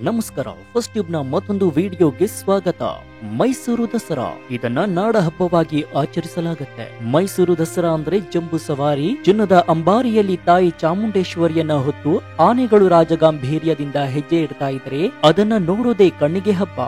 ನಮಸ್ಕಾರ. First tube ನ ಮತ್ತೊಂದು ವಿಡಿಯೋಗೆ ಸ್ವಾಗತ. ಮೈಸೂರು ದಸರಾ ಇದನ್ನ ನಾಡ ಹಬ್ಬವಾಗಿ ಆಚರಿಸಲಾಗುತ್ತೆ. ಮೈಸೂರು ದಸರಾ ಅಂದ್ರೆ ಜಂಬೂ ಸವಾರಿ, ಚಿನ್ನದ ಅಂಬಾರಿಯಲ್ಲಿ ತಾಯಿ ಚಾಮುಂಡೇಶ್ವರಿಯನ್ನ ಹೊತ್ತು ಆನೆಗಳು ರಾಜಗಾಂಭೀರ್ಯದಿಂದ ಹೆಜ್ಜೆ ಇಡ್ತಾ ಇದ್ರೆ ಅದನ್ನ ನೋಡೋದೇ ಕಣ್ಣಿಗೆ ಹಬ್ಬ.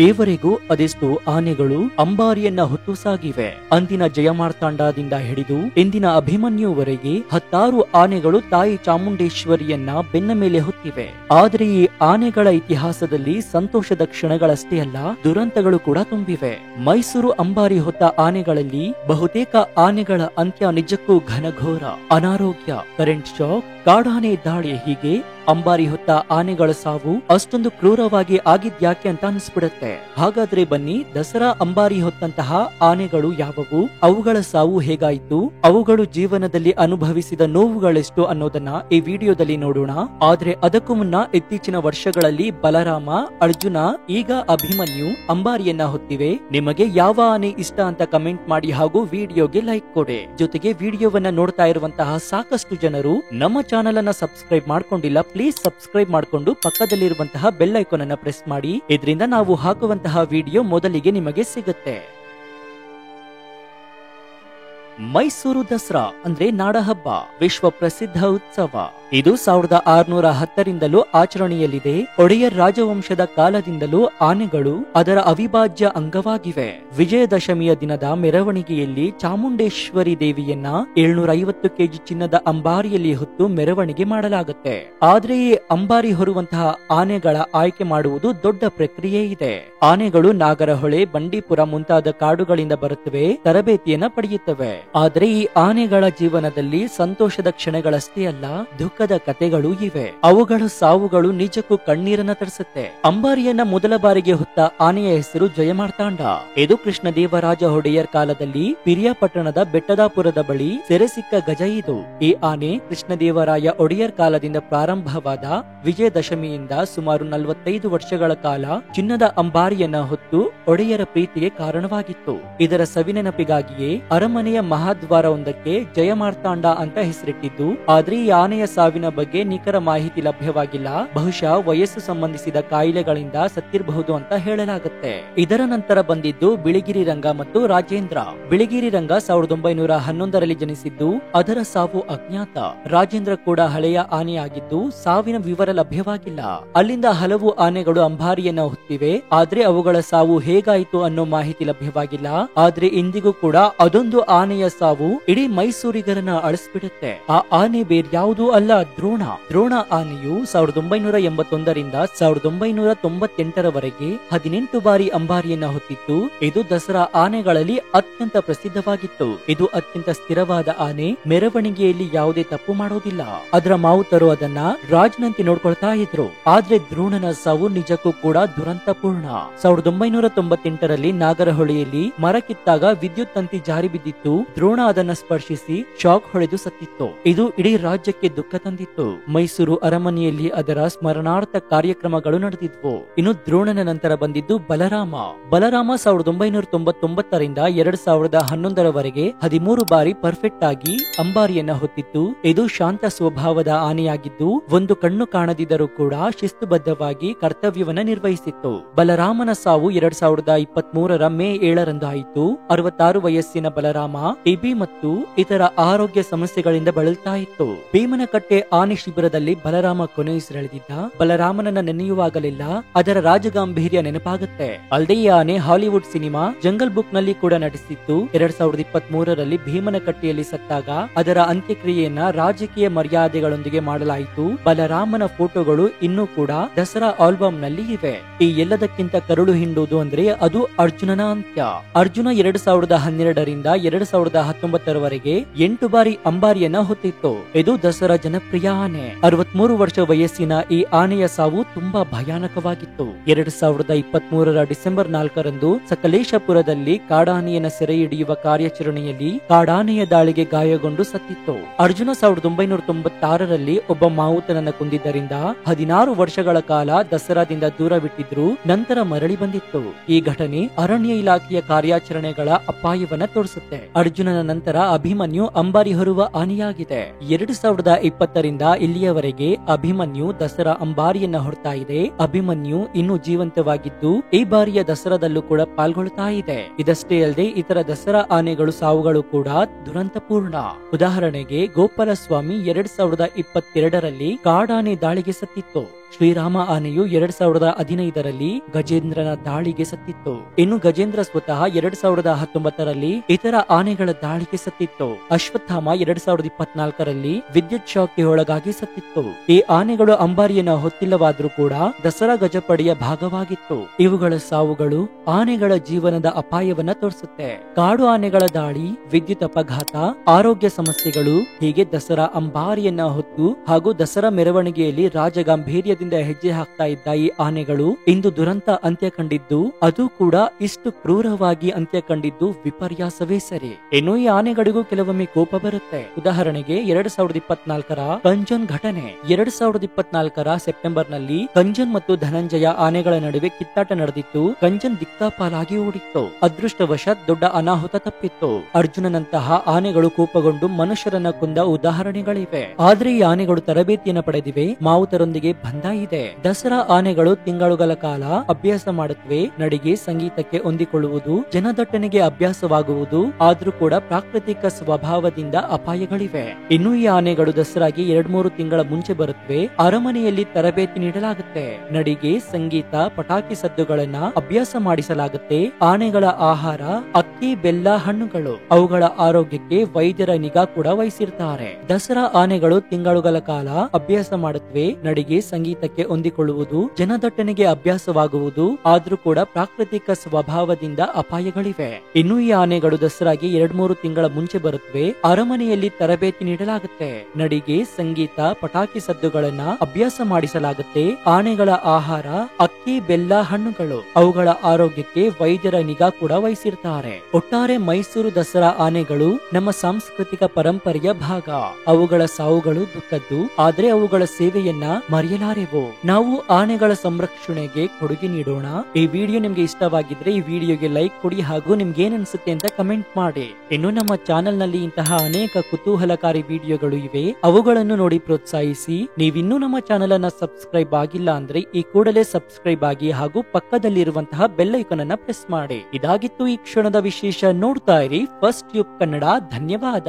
ಈವರೆಗೂ ಅದೆಷ್ಟು ಆನೆಗಳು ಅಂಬಾರಿಯನ್ನ ಹೊತ್ತು ಸಾಗಿವೆ. ಅಂದಿನ ಜಯಮಾರ್ತಾಂಡದಿಂದ ಹಿಡಿದು ಇಂದಿನ ಅಭಿಮನ್ಯುವರೆಗೆ 10 ಆನೆಗಳು ತಾಯಿ ಚಾಮುಂಡೇಶ್ವರಿಯನ್ನ ಬೆನ್ನ ಮೇಲೆ ಹೊತ್ತಿವೆ. ಆದರೆ ಈ ಆನೆಗಳ ಇತಿಹಾಸದಲ್ಲಿ ಸಂತೋಷದ ಕ್ಷಣಗಳಷ್ಟೇ ಅಲ್ಲ, ದುರಂತಗಳು ಕೂಡ ತುಂಬಿವೆ. ಮೈಸೂರು ಅಂಬಾರಿ ಹೊತ್ತ ಆನೆಗಳಲ್ಲಿ ಬಹುತೇಕ ಆನೆಗಳ ಅಂತ್ಯ ನಿಜಕ್ಕೂ ಘನಘೋರ. ಅನಾರೋಗ್ಯ, ಕರೆಂಟ್ ಶಾಕ್, ಕಾಡಾನೆ ದಾಳಿ, ಹೀಗೆ ಅಂಬಾರಿ ಹೊತ್ತ ಆನೆಗಳ ಸಾವು ಅಷ್ಟೊಂದು ಕ್ರೂರವಾಗಿ ಆಗಿದ್ಯಾಕೆ ಅಂತ ಅನ್ಸ್ಬಿಡುತ್ತೆ. ಹಾಗಾದ್ರೆ ಬನ್ನಿ, ದಸರಾ ಅಂಬಾರಿ ಹೊತ್ತಂತಹ ಆನೆಗಳು ಯಾವುವು, ಅವುಗಳ ಸಾವು ಹೇಗಾಯ್ತು, ಅವುಗಳು ಜೀವನದಲ್ಲಿ ಅನುಭವಿಸಿದ ನೋವುಗಳೆಷ್ಟು ಅನ್ನೋದನ್ನ ಈ ವಿಡಿಯೋದಲ್ಲಿ ನೋಡೋಣ. ಆದ್ರೆ ಅದಕ್ಕೂ ಮುನ್ನ ಇತ್ತೀಚಿನ ವರ್ಷಗಳಲ್ಲಿ ಬಲರಾಮ, ಅರ್ಜುನ, ಈಗ ಅಭಿಮನ್ಯು ಅಂಬಾರಿಯನ್ನ ಹೊತ್ತಿವೆ. ನಿಮಗೆ ಯಾವ ಆನೆ ಇಷ್ಟ ಅಂತ ಕಮೆಂಟ್ ಮಾಡಿ ಹಾಗೂ ವಿಡಿಯೋಗೆ ಲೈಕ್ ಕೊಡಿ. ಜೊತೆಗೆ ವಿಡಿಯೋವನ್ನ ನೋಡ್ತಾ ಇರುವಂತಹ ಸಾಕಷ್ಟು ಜನರು ನಮ್ಮ ಚಾನೆಲ್ ಅನ್ನ ಸಬ್ಸ್ಕ್ರೈಬ್ ಮಾಡ್ಕೊಂಡಿಲ್ಲ. ಪ್ಲೀಸ್ ಸಬ್ಸ್ಕ್ರೈಬ್ ಮಾಡಿಕೊಂಡು ಪಕ್ಕದಲ್ಲಿರುವಂತಹ ಬೆಲ್ ಐಕಾನ್ ಅನ್ನ ಪ್ರೆಸ್ ಮಾಡಿ. ಇದರಿಂದ ನಾವು ಹಾಕುವಂತಹ ವಿಡಿಯೋ ಮೊದಲಿಗೆ ನಿಮಗೆ ಸಿಗುತ್ತೆ. ಮೈಸೂರು ದಸರಾ ಅಂದ್ರೆ ನಾಡಹಬ್ಬ, ವಿಶ್ವ ಪ್ರಸಿದ್ಧ ಉತ್ಸವ. ಇದು 1610ರಿಂದಲೂ ಆಚರಣೆಯಲ್ಲಿದೆ. ಒಡೆಯರ್ ರಾಜವಂಶದ ಕಾಲದಿಂದಲೂ ಆನೆಗಳು ಅದರ ಅವಿಭಾಜ್ಯ ಅಂಗವಾಗಿವೆ. ವಿಜಯದಶಮಿಯ ದಿನದ ಮೆರವಣಿಗೆಯಲ್ಲಿ ಚಾಮುಂಡೇಶ್ವರಿ ದೇವಿಯನ್ನ 750 ಕೆಜಿ ಚಿನ್ನದ ಅಂಬಾರಿಯಲ್ಲಿ ಹೊತ್ತು ಮೆರವಣಿಗೆ ಮಾಡಲಾಗುತ್ತೆ. ಆದ್ರೆ ಈ ಅಂಬಾರಿ ಹೊರುವಂತಹ ಆನೆಗಳ ಆಯ್ಕೆ ಮಾಡುವುದು ದೊಡ್ಡ ಪ್ರಕ್ರಿಯೆ ಇದೆ. ಆನೆಗಳು ನಾಗರಹೊಳೆ, ಬಂಡೀಪುರ ಮುಂತಾದ ಕಾಡುಗಳಿಂದ ಬರುತ್ತವೆ, ತರಬೇತಿಯನ್ನ ಪಡೆಯುತ್ತವೆ. ಆದ್ರೆ ಈ ಆನೆಗಳ ಜೀವನದಲ್ಲಿ ಸಂತೋಷದ ಕ್ಷಣಗಳಷ್ಟೇ ಅಲ್ಲ, ದುಃಖದ ಕಥೆಗಳು ಇವೆ. ಅವುಗಳ ಸಾವುಗಳು ನಿಜಕ್ಕೂ ಕಣ್ಣೀರನ್ನ ತರಿಸುತ್ತೆ. ಅಂಬಾರಿಯನ್ನ ಮೊದಲ ಬಾರಿಗೆ ಹೊತ್ತ ಆನೆಯ ಹೆಸರು ಜಯಮಾರ್ತಾಂಡ. ಇದು ಕೃಷ್ಣದೇವರಾಜ ಒಡೆಯರ್ ಕಾಲದಲ್ಲಿ ಪಿರಿಯಾಪಟ್ಟಣದ ಬೆಟ್ಟದಾಪುರದ ಬಳಿ ಸೆರೆಸಿಕ್ಕ ಗಜ ಇದು. ಈ ಆನೆ ಕೃಷ್ಣದೇವರಾಯ ಒಡೆಯರ್ ಕಾಲದಿಂದ ಪ್ರಾರಂಭವಾದ ವಿಜಯದಶಮಿಯಿಂದ ಸುಮಾರು 45 ವರ್ಷಗಳ ಕಾಲ ಚಿನ್ನದ ಅಂಬಾರಿಯನ್ನ ಹೊತ್ತು ಒಡೆಯರ ಪ್ರೀತಿಗೆ ಕಾರಣವಾಗಿತ್ತು. ಇದರ ಸವಿನೆನಪಿಗಾಗಿಯೇ ಅರಮನೆಯ ಮಹಾದ್ವಾರವೊಂದಕ್ಕೆ ಜಯಮಾರ್ತಾಂಡ ಅಂತ ಹೆಸರಿಟ್ಟಿದ್ದು. ಆದ್ರೆ ಈ ಆನೆಯ ಸಾವಿನ ಬಗ್ಗೆ ನಿಖರ ಮಾಹಿತಿ ಲಭ್ಯವಾಗಿಲ್ಲ. ಬಹುಶಃ ವಯಸ್ಸು ಸಂಬಂಧಿಸಿದ ಕಾಯಿಲೆಗಳಿಂದ ಸತ್ತಿರಬಹುದು ಅಂತ ಹೇಳಲಾಗುತ್ತೆ. ಇದರ ನಂತರ ಬಂದಿದ್ದು ಬಿಳಿಗಿರಿ ರಂಗ ಮತ್ತು ರಾಜೇಂದ್ರ. ಬಿಳಿಗಿರಿ ರಂಗ 1911ರಲ್ಲಿ ಜನಿಸಿದ್ದು, ಅದರ ಸಾವು ಅಜ್ಞಾತ. ರಾಜೇಂದ್ರ ಕೂಡ ಹಳೆಯ ಆನೆಯಾಗಿದ್ದು ಸಾವಿನ ವಿವರ ಲಭ್ಯವಾಗಿಲ್ಲ. ಅಲ್ಲಿಂದ ಹಲವು ಆನೆಗಳು ಅಂಬಾರಿಯನ್ನ ಹೊತ್ತಿವೆ. ಆದ್ರೆ ಅವುಗಳ ಸಾವು ಹೇಗಾಯಿತು ಅನ್ನೋ ಮಾಹಿತಿ ಲಭ್ಯವಾಗಿಲ್ಲ. ಆದ್ರೆ ಇಂದಿಗೂ ಕೂಡ ಅದೊಂದು ಆನೆಯ ಸಾವು ಇಡೀ ಮೈಸೂರಿಗರನ್ನ ಅಳಿಸ್ಬಿಡುತ್ತೆ. ಆ ಆನೆ ಬೇರ್ಯಾವುದೂ ಅಲ್ಲ, ದ್ರೋಣ. ದ್ರೋಣ ಆನೆಯು 1981ರಿಂದ 1998ರವರೆಗೆ 18 ಬಾರಿ ಅಂಬಾರಿಯನ್ನ ಹೊತ್ತಿತ್ತು. ಇದು ದಸರಾ ಆನೆಗಳಲ್ಲಿ ಅತ್ಯಂತ ಪ್ರಸಿದ್ಧವಾಗಿತ್ತು. ಇದು ಅತ್ಯಂತ ಸ್ಥಿರವಾದ ಆನೆ. ಮೆರವಣಿಗೆಯಲ್ಲಿ ಯಾವುದೇ ತಪ್ಪು ಮಾಡೋದಿಲ್ಲ. ಅದರ ಮಾವುತರು ಅದನ್ನ ರಾಜ್ನಂತೆ ನೋಡ್ಕೊಳ್ತಾ ಇದ್ರು. ಆದ್ರೆ ದ್ರೋಣನ ಸಾವು ನಿಜಕ್ಕೂ ಕೂಡ ದುರಂತಪೂರ್ಣ. 1998ರಲ್ಲಿ ನಾಗರಹೊಳೆಯಲ್ಲಿ ಮರ ಕಿತ್ತಾಗ ವಿದ್ಯುತ್ ತಂತಿ ಜಾರಿ ಬಿದ್ದಿತ್ತು. ದ್ರೋಣ ಅದನ್ನ ಸ್ಪರ್ಶಿಸಿ ಶಾಕ್ ಹೊಡೆದು ಸತ್ತಿತ್ತು. ಇದು ಇಡೀ ರಾಜ್ಯಕ್ಕೆ ದುಃಖ ತಂದಿತ್ತು. ಮೈಸೂರು ಅರಮನೆಯಲ್ಲಿ ಅದರ ಸ್ಮರಣಾರ್ಥ ಕಾರ್ಯಕ್ರಮಗಳು ನಡೆದಿದ್ವು. ಇನ್ನು ದ್ರೋಣನ ನಂತರ ಬಂದಿದ್ದು ಬಲರಾಮ. ಬಲರಾಮ 1999ರಿಂದ 2011ರವರೆಗೆ 13 ಬಾರಿ ಪರ್ಫೆಕ್ಟ್ ಆಗಿ ಅಂಬಾರಿಯನ್ನ ಹೊತ್ತಿತ್ತು. ಇದು ಶಾಂತ ಸ್ವಭಾವದ ಆನೆಯಾಗಿದ್ದು ಒಂದು ಕಣ್ಣು ಕಾಣದಿದ್ದರೂ ಕೂಡ ಶಿಸ್ತುಬದ್ಧವಾಗಿ ಕರ್ತವ್ಯವನ್ನ ನಿರ್ವಹಿಸಿತ್ತು. ಬಲರಾಮನ ಸಾವು 2023ರ ಮೇ 7ರಂದು ಆಯಿತು. 66 ವಯಸ್ಸಿನ ಬಲರಾಮ ಟಿಬಿ ಮತ್ತು ಇತರ ಆರೋಗ್ಯ ಸಮಸ್ಯೆಗಳಿಂದ ಬಳಲ್ತಾ ಇತ್ತು. ಭೀಮನಕಟ್ಟೆ ಆನೆ ಶಿಬಿರದಲ್ಲಿ ಬಲರಾಮ ಕೊನೆಯುಸಿರೆಳೆದಿದ್ದ. ಬಲರಾಮನನ್ನ ನೆನೆಯುವಾಗಲೆಲ್ಲ ಅದರ ರಾಜಗಾಂಭೀರ್ಯ ನೆನಪಾಗುತ್ತೆ. ಅಲ್ಲದೆ ಈ ಆನೆ ಹಾಲಿವುಡ್ ಸಿನಿಮಾ ಜಂಗಲ್ ಬುಕ್ ನಲ್ಲಿ ಕೂಡ ನಟಿಸಿತ್ತು. 2023ರಲ್ಲಿ ಭೀಮನಕಟ್ಟೆಯಲ್ಲಿ ಸತ್ತಾಗ ಅದರ ಅಂತ್ಯಕ್ರಿಯೆಯನ್ನ ರಾಜಕೀಯ ಮರ್ಯಾದೆಗಳೊಂದಿಗೆ ಮಾಡಲಾಯಿತು. ಬಲರಾಮನ ಫೋಟೋಗಳು ಇನ್ನೂ ಕೂಡ ದಸರಾ ಆಲ್ಬಮ್ ನಲ್ಲಿ ಇವೆ. ಈ ಎಲ್ಲದಕ್ಕಿಂತ ಕರುಳು ಹಿಂಡುವುದು ಅಂದ್ರೆ ಅದು ಅರ್ಜುನನ ಅಂತ್ಯ. ಅರ್ಜುನ 2012ರಿಂದ 2019ರವರೆಗೆ 8 ಬಾರಿ ಅಂಬಾರಿಯನ್ನ ಹೊತ್ತಿತ್ತು. ಇದು ದಸರಾ ಜನಪ್ರಿಯ ಆನೆ. 63 ವರ್ಷ ವಯಸ್ಸಿನ ಈ ಆನೆಯ ಸಾವು ತುಂಬಾ ಭಯಾನಕವಾಗಿತ್ತು. 2023ರ ಡಿಸೆಂಬರ್ 4ರಂದು ಸಕಲೇಶಪುರದಲ್ಲಿ ಕಾಡಾನೆಯನ್ನ ಸೆರೆ ಹಿಡಿಯುವ ಕಾರ್ಯಾಚರಣೆಯಲ್ಲಿ ಕಾಡಾನೆಯ ದಾಳಿಗೆ ಗಾಯಗೊಂಡು ಸತ್ತಿತ್ತು. ಅರ್ಜುನ 1996ರಲ್ಲಿ ಒಬ್ಬ ಮಾವುತನನ್ನ ಕೊಂದಿದ್ದರಿಂದ 16 ವರ್ಷಗಳ ಕಾಲ ದಸರಾದಿಂದ ದೂರವಿಟ್ಟಿದ್ರು. ನಂತರ ಮರಳಿ ಬಂದಿತ್ತು. ಈ ಘಟನೆ ಅರಣ್ಯ ಇಲಾಖೆಯ ಕಾರ್ಯಾಚರಣೆಗಳ ಅಪಾಯವನ್ನ ತೋರಿಸುತ್ತೆ. ಅರ್ಜುನ ಅರ್ಜುನನ ನಂತರ ಅಭಿಮನ್ಯು ಅಂಬಾರಿ ಹೊರುವ ಆನೆಯಾಗಿದೆ. 2020ರಿಂದ ಇಲ್ಲಿಯವರೆಗೆ ಅಭಿಮನ್ಯು ದಸರಾ ಅಂಬಾರಿಯನ್ನ ಹೊರತಾ ಇದೆ. ಅಭಿಮನ್ಯು ಇನ್ನೂ ಜೀವಂತವಾಗಿದ್ದು ಈ ಬಾರಿಯ ದಸರಾದಲ್ಲೂ ಕೂಡ ಪಾಲ್ಗೊಳ್ತಾ ಇದೆ. ಇದಷ್ಟೇ ಅಲ್ಲದೆ ಇತರ ದಸರಾ ಆನೆಗಳು ಸಾವುಗಳು ಕೂಡ ದುರಂತಪೂರ್ಣ. ಉದಾಹರಣೆಗೆ ಗೋಪಾಲಸ್ವಾಮಿ 2022ರಲ್ಲಿ ಕಾಡಾನೆ ದಾಳಿಗೆ ಸತ್ತಿತ್ತು. ಶ್ರೀರಾಮ ಆನೆಯು 2015ರಲ್ಲಿ ಗಜೇಂದ್ರನ ದಾಳಿಗೆ ಸತ್ತಿತ್ತು. ಇನ್ನು ಗಜೇಂದ್ರ ಸ್ವತಃ 2019ರಲ್ಲಿ ಇತರ ಆನೆಗಳ ದಾಳಿಗೆ ಸತ್ತಿತ್ತು. ಅಶ್ವತ್ಥಾಮ 2024ರಲ್ಲಿ ವಿದ್ಯುತ್ ಶಾಕ್ಗೆ ಒಳಗಾಗಿ ಸತ್ತಿತ್ತು. ಈ ಆನೆಗಳು ಅಂಬಾರಿಯನ್ನ ಹೊತ್ತಿಲ್ಲವಾದ್ರೂ ಕೂಡ ದಸರಾ ಗಜಪಡೆಯ ಭಾಗವಾಗಿತ್ತು. ಇವುಗಳ ಸಾವುಗಳು ಆನೆಗಳ ಜೀವನದ ಅಪಾಯವನ್ನ ತೋರಿಸುತ್ತೆ. ಕಾಡು ಆನೆಗಳ ದಾಳಿ, ವಿದ್ಯುತ್ ಅಪಘಾತ, ಆರೋಗ್ಯ ಸಮಸ್ಯೆಗಳು ಹೀಗೆ ದಸರಾ ಅಂಬಾರಿಯನ್ನ ಹೊತ್ತು ಹಾಗೂ ದಸರಾ ಮೆರವಣಿಗೆಯಲ್ಲಿ ರಾಜಗಾಂಭೀರ್ಯ ಹೆಜ್ಜೆ ಹಾಕ್ತಾ ಇದ್ದ ಈ ಆನೆಗಳು ಇಂದು ದುರಂತ ಅಂತ್ಯ ಕಂಡಿದ್ದು, ಅದು ಕೂಡ ಇಷ್ಟು ಕ್ರೂರವಾಗಿ ಅಂತ್ಯ ಕಂಡಿದ್ದು ವಿಪರ್ಯಾಸವೇ ಸರಿ. ಇನ್ನು ಈ ಆನೆಗಳಿಗೂ ಕೆಲವೊಮ್ಮೆ ಕೋಪ ಬರುತ್ತೆ. ಉದಾಹರಣೆಗೆ 2024ರ ಕಂಜನ್ ಘಟನೆ. 2024ರ ಸೆಪ್ಟೆಂಬರ್ನಲ್ಲಿ ಕಂಜನ್ ಮತ್ತು ಧನಂಜಯ ಆನೆಗಳ ನಡುವೆ ಕಿತ್ತಾಟ ನಡೆದಿತ್ತು. ಕಂಜನ್ ದಿಕ್ಕಾಪಾಲಾಗಿ ಓಡಿತ್ತು. ಅದೃಷ್ಟವಶಾತ್ ದೊಡ್ಡ ಅನಾಹುತ ತಪ್ಪಿತ್ತು. ಅರ್ಜುನನಂತಹ ಆನೆಗಳು ಕೋಪಗೊಂಡು ಮನುಷ್ಯರನ್ನ ಕೊಂದ ಉದಾಹರಣೆಗಳಿವೆ. ಆದ್ರೆ ಈ ಆನೆಗಳು ತರಬೇತಿಯನ್ನು ಪಡೆದಿವೆ, ಮಾವುತರೊಂದಿಗೆ ಬಂದ ಇದೆ. ದಸರಾ ಆನೆಗಳು ತಿಂಗಳುಗಳ ಕಾಲ ಅಭ್ಯಾಸ ಮಾಡುತ್ತವೆ. ನಡಿಗೆ, ಸಂಗೀತಕ್ಕೆ ಹೊಂದಿಕೊಳ್ಳುವುದು, ಜನದಟ್ಟಣೆಗೆ ಅಭ್ಯಾಸವಾಗುವುದು. ಆದ್ರೂ ಕೂಡ ಪ್ರಾಕೃತಿಕ ಸ್ವಭಾವದಿಂದ ಅಪಾಯಗಳಿವೆ. ಇನ್ನು ಈ ಆನೆಗಳು ದಸರಾಗೆ 2-3 ತಿಂಗಳ ಮುಂಚೆ ಬರುತ್ತವೆ. ಅರಮನೆಯಲ್ಲಿ ತರಬೇತಿ ನೀಡಲಾಗುತ್ತೆ. ನಡಿಗೆ, ಸಂಗೀತ, ಪಟಾಕಿ ಸದ್ದುಗಳನ್ನ ಅಭ್ಯಾಸ ಮಾಡಿಸಲಾಗುತ್ತೆ. ಆನೆಗಳ ಆಹಾರ ಅಕ್ಕಿ, ಬೆಲ್ಲ, ಹಣ್ಣುಗಳು. ಅವುಗಳ ಆರೋಗ್ಯಕ್ಕೆ ವೈದ್ಯರ ನಿಗಾ ಕೂಡ ವಹಿಸಿರ್ತಾರೆ. ದಸರಾ ಆನೆಗಳು ತಿಂಗಳುಗಳ ಕಾಲ ಅಭ್ಯಾಸ ಮಾಡುತ್ತವೆ. ನಡಿಗೆ, ಸಂಗೀತಕ್ಕೆ ಹೊಂದಿಕೊಳ್ಳುವುದು, ಜನದಟ್ಟಣೆಗೆ ಅಭ್ಯಾಸವಾಗುವುದು. ಆದ್ರೂ ಕೂಡ ಪ್ರಾಕೃತಿಕ ಸ್ವಭಾವದಿಂದ ಅಪಾಯಗಳಿವೆ. ಇನ್ನು ಈ ಆನೆಗಳು ದಸರಾಗೆ 2-3 ತಿಂಗಳ ಮುಂಚೆ ಬರುತ್ತವೆ. ಅರಮನೆಯಲ್ಲಿ ತರಬೇತಿ ನೀಡಲಾಗುತ್ತೆ. ನಡಿಗೆ, ಸಂಗೀತ, ಪಟಾಕಿ ಸದ್ದುಗಳನ್ನ ಅಭ್ಯಾಸ ಮಾಡಿಸಲಾಗುತ್ತೆ. ಆನೆಗಳ ಆಹಾರ ಅಕ್ಕಿ, ಬೆಲ್ಲ, ಹಣ್ಣುಗಳು. ಅವುಗಳ ಆರೋಗ್ಯಕ್ಕೆ ವೈದ್ಯರ ನಿಗಾ ಕೂಡ ವಹಿಸಿರ್ತಾರೆ. ಒಟ್ಟಾರೆ ಮೈಸೂರು ದಸರಾ ಆನೆಗಳು ನಮ್ಮ ಸಾಂಸ್ಕೃತಿಕ ಪರಂಪರೆಯ ಭಾಗ. ಅವುಗಳ ಸಾವುಗಳು ದುಃಖದ್ದು, ಆದ್ರೆ ಅವುಗಳ ಸೇವೆಯನ್ನ ಮರೆಯಲಾರೆವು. ನಾವು ಆನೆಗಳ ಸಂರಕ್ಷಣೆಗೆ ಕೊಡುಗೆ ನೀಡೋಣ. ಈ ವಿಡಿಯೋ ನಿಮ್ಗೆ ಇಷ್ಟವಾಗಿದ್ರೆ ಈ ವಿಡಿಯೋಗೆ ಲೈಕ್ ಕೊಡಿ ಹಾಗೂ ನಿಮ್ಗೆ ಏನ್ ಅನ್ಸುತ್ತೆ ಅಂತ ಕಮೆಂಟ್ ಮಾಡಿ. ಇನ್ನು ನಮ್ಮ ಚಾನೆಲ್ ನಲ್ಲಿ ಇಂತಹ ಅನೇಕ ಕುತೂಹಲಕಾರಿ ವಿಡಿಯೋಗಳು ಇವೆ, ಅವುಗಳನ್ನು ನೋಡಿ ಪ್ರೋತ್ಸಾಹಿಸಿ. ನೀವಿನ್ನೂ ನಮ್ಮ ಚಾನೆಲ್ ಅನ್ನ ಸಬ್ಸ್ಕ್ರೈಬ್ ಆಗಿಲ್ಲ ಅಂದ್ರೆ ಈ ಕೂಡಲೇ ಸಬ್ಸ್ಕ್ರೈಬ್ ಆಗಿ ಹಾಗೂ ಪಕ್ಕದಲ್ಲಿರುವಂತಹ ಬೆಲ್ ಐಕಾನ್ ಅನ್ನ ಪ್ರೆಸ್ ಮಾಡಿ. ಇದಾಗಿತ್ತು ಈ ಕ್ಷಣದ ವಿಶೇಷ. ನೋಡ್ತಾ ಇರಿ ಫಸ್ಟ್ ಟ್ಯೂಬ್ ಕನ್ನಡ. ಧನ್ಯವಾದ.